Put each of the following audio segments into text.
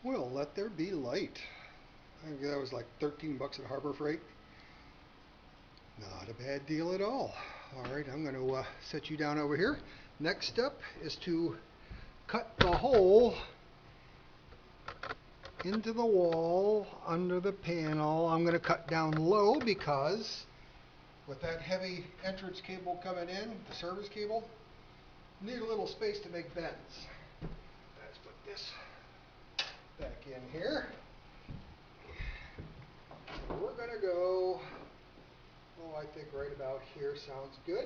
Well, let there be light. I think that was like 13 bucks at Harbor Freight. Not a bad deal at all. All right, I'm going to set you down over here. Next step is to cut the hole into the wall under the panel. I'm going to cut down low because with that heavy entrance cable coming in, the service cable, need a little space to make bends. Let's put this back in here. We're going to go, oh, I think right about here sounds good.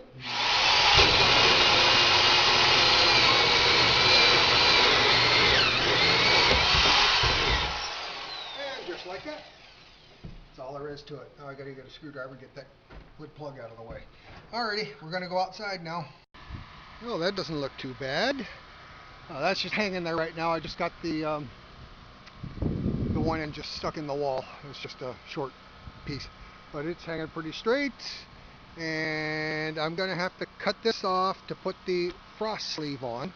And just like that. That's all there is to it. Now I got to get a screwdriver and get that wood plug out of the way. Alrighty, we're going to go outside now. Oh, that doesn't look too bad. That's just hanging there right now. I just got the one end just stuck in the wall. It's just a short piece, but it's hanging pretty straight. And I'm going to have to cut this off to put the frost sleeve on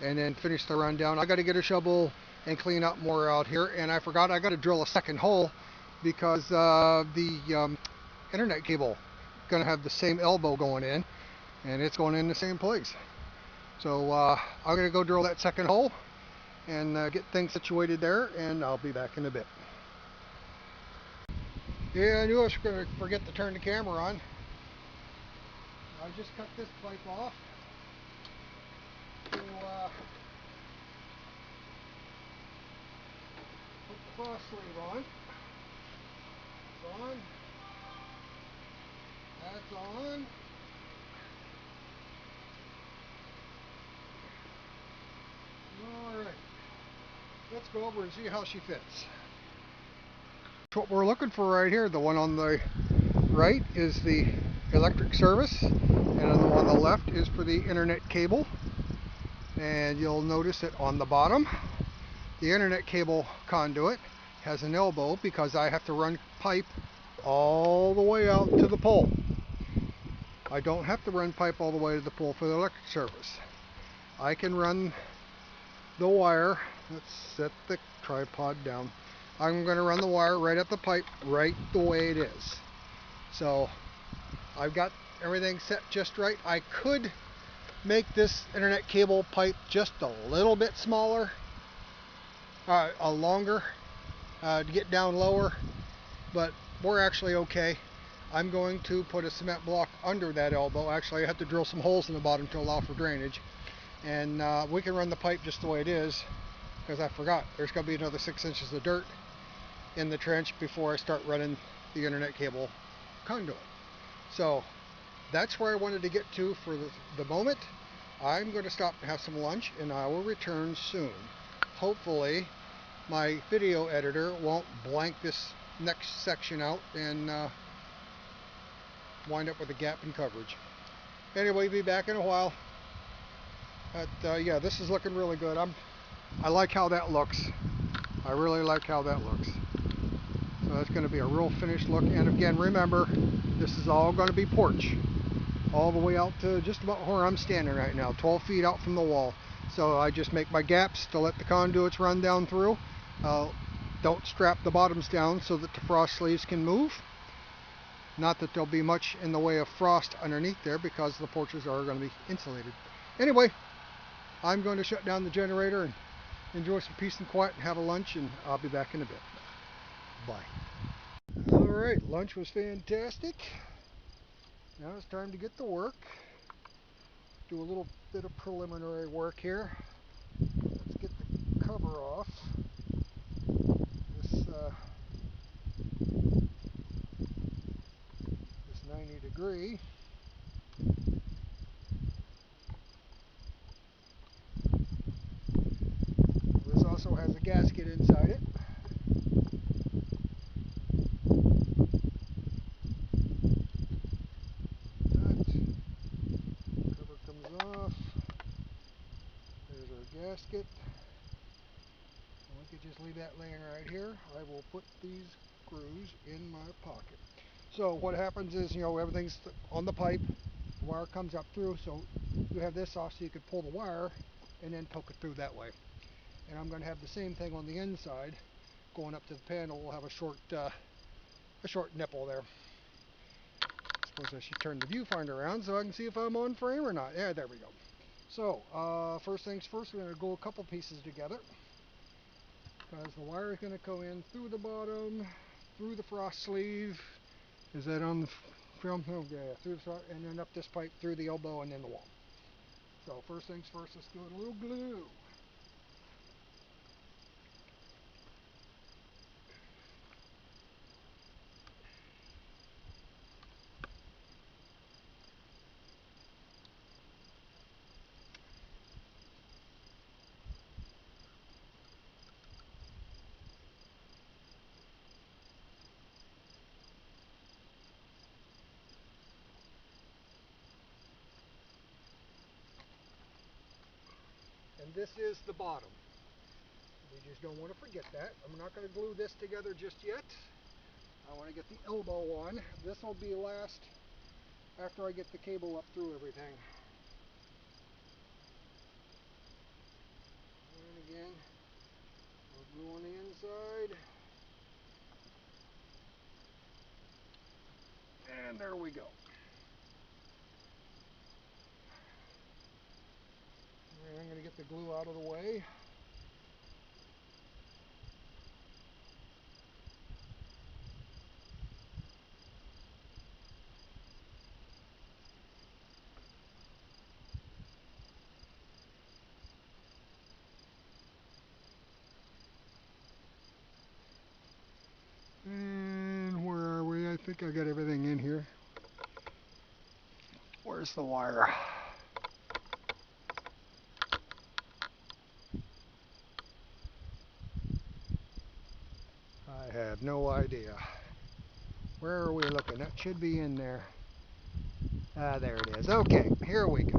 and then finish the rundown. I got to get a shovel and clean up more out here. And I forgot I got to drill a second hole because the internet cable going to have the same elbow going in, and it's going in the same place. So I'm going to go drill that second hole and get things situated there, and I'll be back in a bit. Yeah, I knew I was going to forget to turn the camera on. I just cut this pipe off to put the frost sleeve on. It's on. That's on. Alright. Let's go over and see how she fits. What we're looking for right here, the one on the right is the electric service, and the one on the left is for the internet cable. And you'll notice that on the bottom, the internet cable conduit has an elbow because I have to run pipe all the way out to the pole. I don't have to run pipe all the way to the pole for the electric service. I can run the wire. Let's set the tripod down. I'm going to run the wire right up the pipe right the way it is. So I've got everything set just right. I could make this internet cable pipe just a little bit smaller, longer, to get down lower, but we're actually okay. I'm going to put a cement block under that elbow. Actually, I have to drill some holes in the bottom to allow for drainage, and we can run the pipe just the way it is, because I forgot there's going to be another 6 inches of dirt in the trench before I start running the internet cable conduit. So that's where I wanted to get to for the moment. I'm going to stop and have some lunch, and I will return soon. Hopefully my video editor won't blank this next section out and wind up with a gap in coverage. Anyway, be back in a while. But yeah, this is looking really good. I like how that looks. I really like how that looks. So that's going to be a real finished look. And again, remember, this is all going to be porch, all the way out to just about where I'm standing right now, 12 feet out from the wall. So I just make my gaps to let the conduits run down through. Don't strap the bottoms down so that the frost sleeves can move. Not that there'll be much in the way of frost underneath there because the porches are going to be insulated. Anyway, I'm going to shut down the generator and enjoy some peace and quiet and have a lunch, and I'll be back in a bit. Bye. Alright, lunch was fantastic. Now it's time to get to work. Do a little bit of preliminary work here. Let's get the cover off. This 90-degree. This also has a gasket inside it. Cover comes off. There's our gasket. And we could just leave that laying right here. I will put these screws in my pocket. So what happens is, you know, everything's on the pipe. The wire comes up through, so you have this off so you could pull the wire and then poke it through that way. And I'm going to have the same thing on the inside. Going up to the panel, we'll have a short nipple there. I suppose I should turn the viewfinder around so I can see if I'm on frame or not. Yeah, there we go. So, first things first, we're going to glue a couple pieces together. Because the wire is going to go in through the bottom, through the frost sleeve. Is that on the film? Oh, yeah, through the frost, and then up this pipe through the elbow and then the wall. So, first things first, let's do a little glue. And this is the bottom. We just don't want to forget that. I'm not going to glue this together just yet. I want to get the elbow on. This will be last after I get the cable up through everything. And again, I'll glue on the inside. And there we go. And I'm going to get the glue out of the way. And where are we? I think I got everything in here. Where's the wire? I have no idea. Where are we looking? That should be in there. Ah, there it is. Okay, here we go.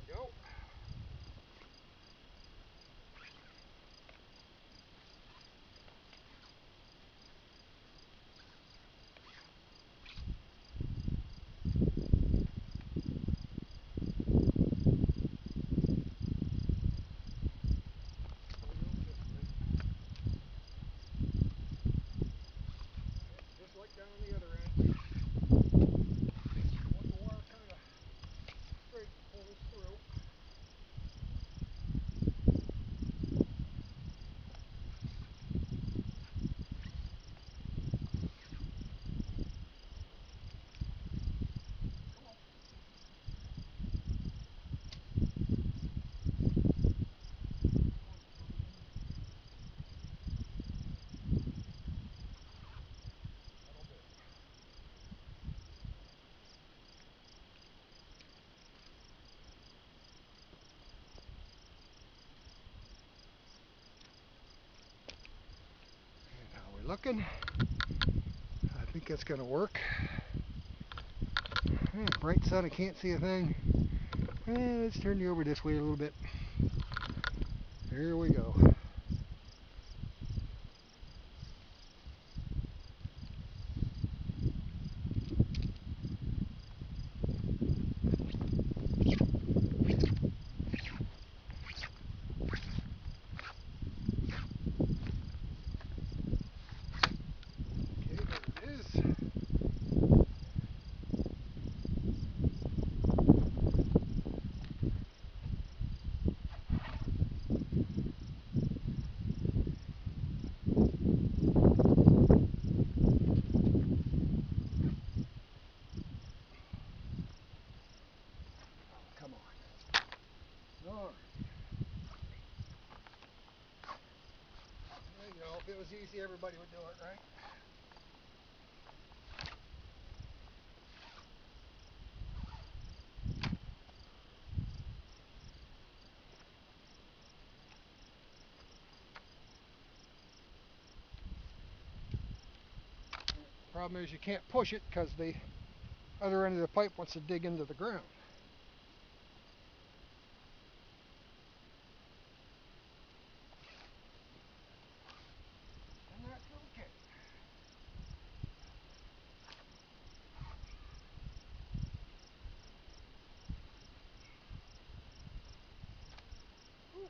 Go. Just like down the other end. Want the wire kind of straight to pull this through. How we're looking. I think that's going to work. Bright sun, I can't see a thing. Let's turn you over this way a little bit. Here we go. Okay, there it is. Come on. All right. There you go. If it was easy, everybody would do it, right? Problem is you can't push it because the other end of the pipe wants to dig into the ground. And that's okay. Whew.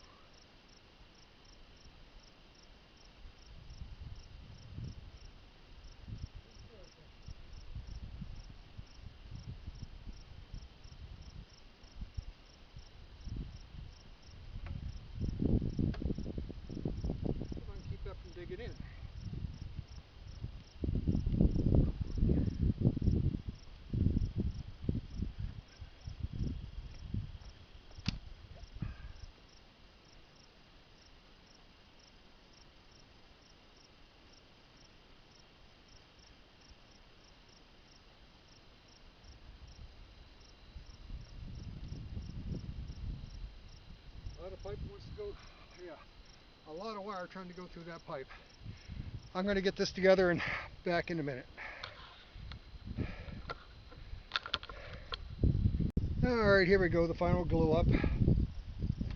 Come on, keep that from digging in. A lot of pipe wants to go, yeah, a lot of wire trying to go through that pipe. I'm going to get this together and back in a minute. Alright, here we go, the final glue up. Let's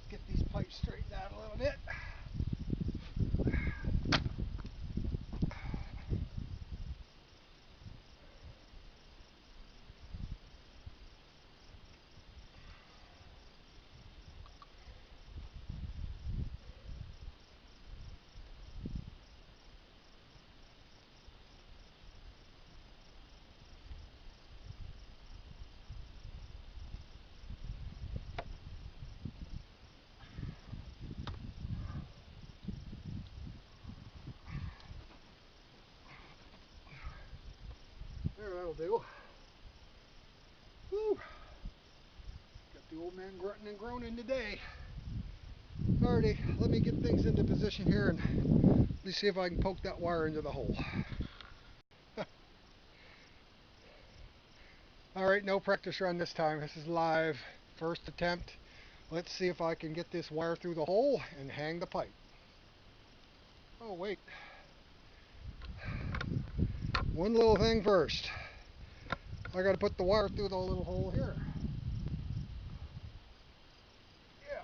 get these pipes straightened out a little bit. There, that'll do. Woo! Got the old man grunting and groaning today. Alrighty, let me get things into position here and let me see if I can poke that wire into the hole. Alright, no practice run this time. This is live. First attempt. Let's see if I can get this wire through the hole and hang the pipe. Oh, wait. One little thing first. I gotta put the wire through the little hole here. Yeah.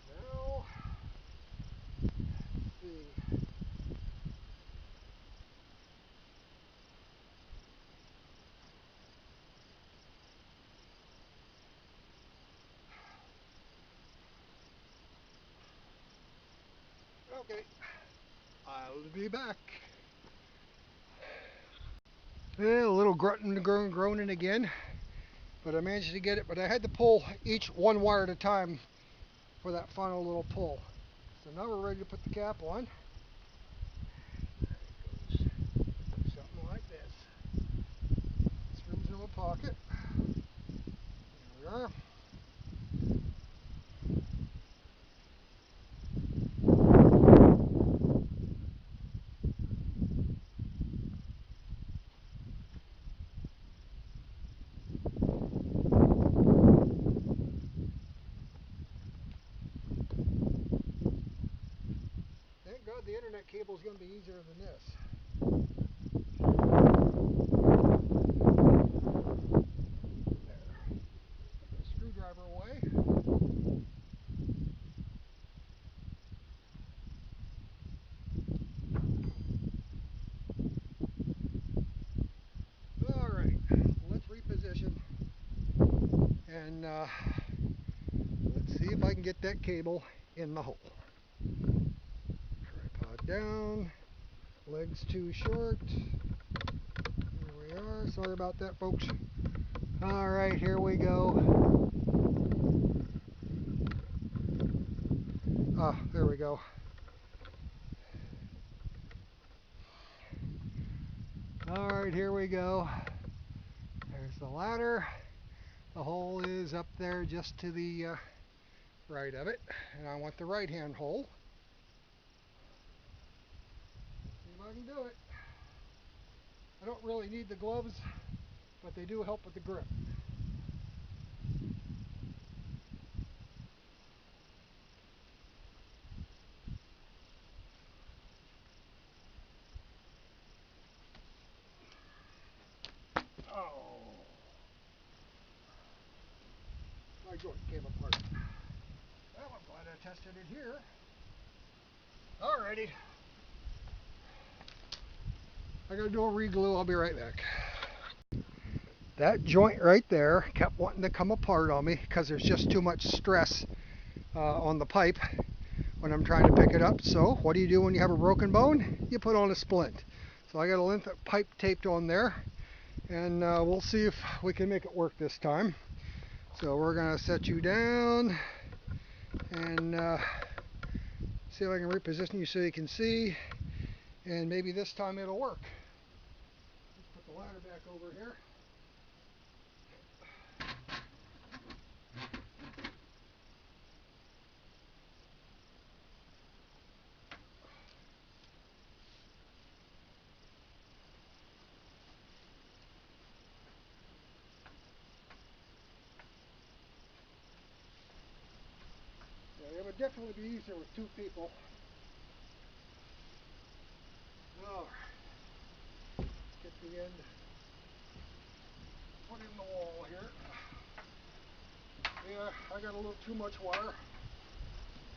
Now, let's see. Okay, I'll be back. Yeah, a little grunting and groaning again, but I managed to get it. But I had to pull each one wire at a time for that final little pull. So now we're ready to put the cap on. There it goes. Something like this. Screws in the pocket. There we are. Thank God the internet cable is going to be easier than this. There. Put the screwdriver away. Alright, let's reposition and let's see if I can get that cable in the hole. Tripod down, legs too short. Here we are. Sorry about that, folks. Alright, here we go. Ah, there we go. Alright, here we go. There's the ladder. The hole is up there just to the right of it. And I want the right hand hole. if I can do it. I don't really need the gloves, but they do help with the grip. Oh, my joint came apart. Well, I'm glad I tested it here. Alrighty. I gotta do a re-glue. I'll be right back. That joint right there kept wanting to come apart on me because there's just too much stress on the pipe when I'm trying to pick it up. So what do you do when you have a broken bone? You put on a splint. So I got a length of pipe taped on there, and we'll see if we can make it work this time. So we're gonna set you down and see if I can reposition you so you can see, and maybe this time it'll work. Let's put the ladder back over here. Yeah, it would definitely be easier with two people. All right, get the end put in the wall here. Yeah, I got a little too much wire.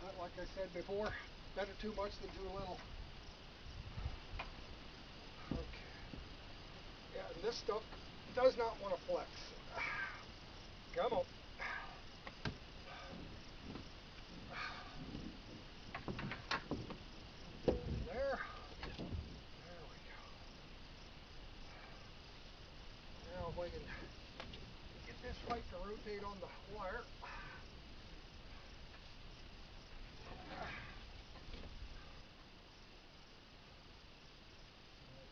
Not like I said before, better too much than too little. Okay. Yeah, and this stuff does not want to flex. Come on. There. There we go. Now if I can get this right to rotate on the wire. I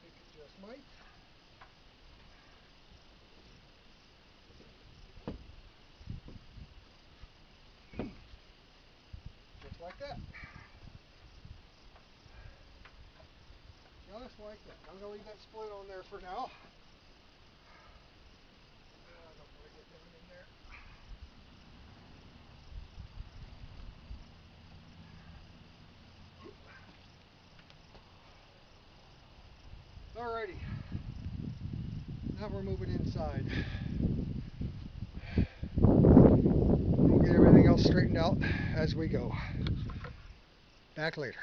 think it just might. Just like that. Just like that. I'm going to leave that split on there for now. I don't want to get down in there. Alrighty. Now we're moving inside. We'll get everything else straightened out as we go. Back later.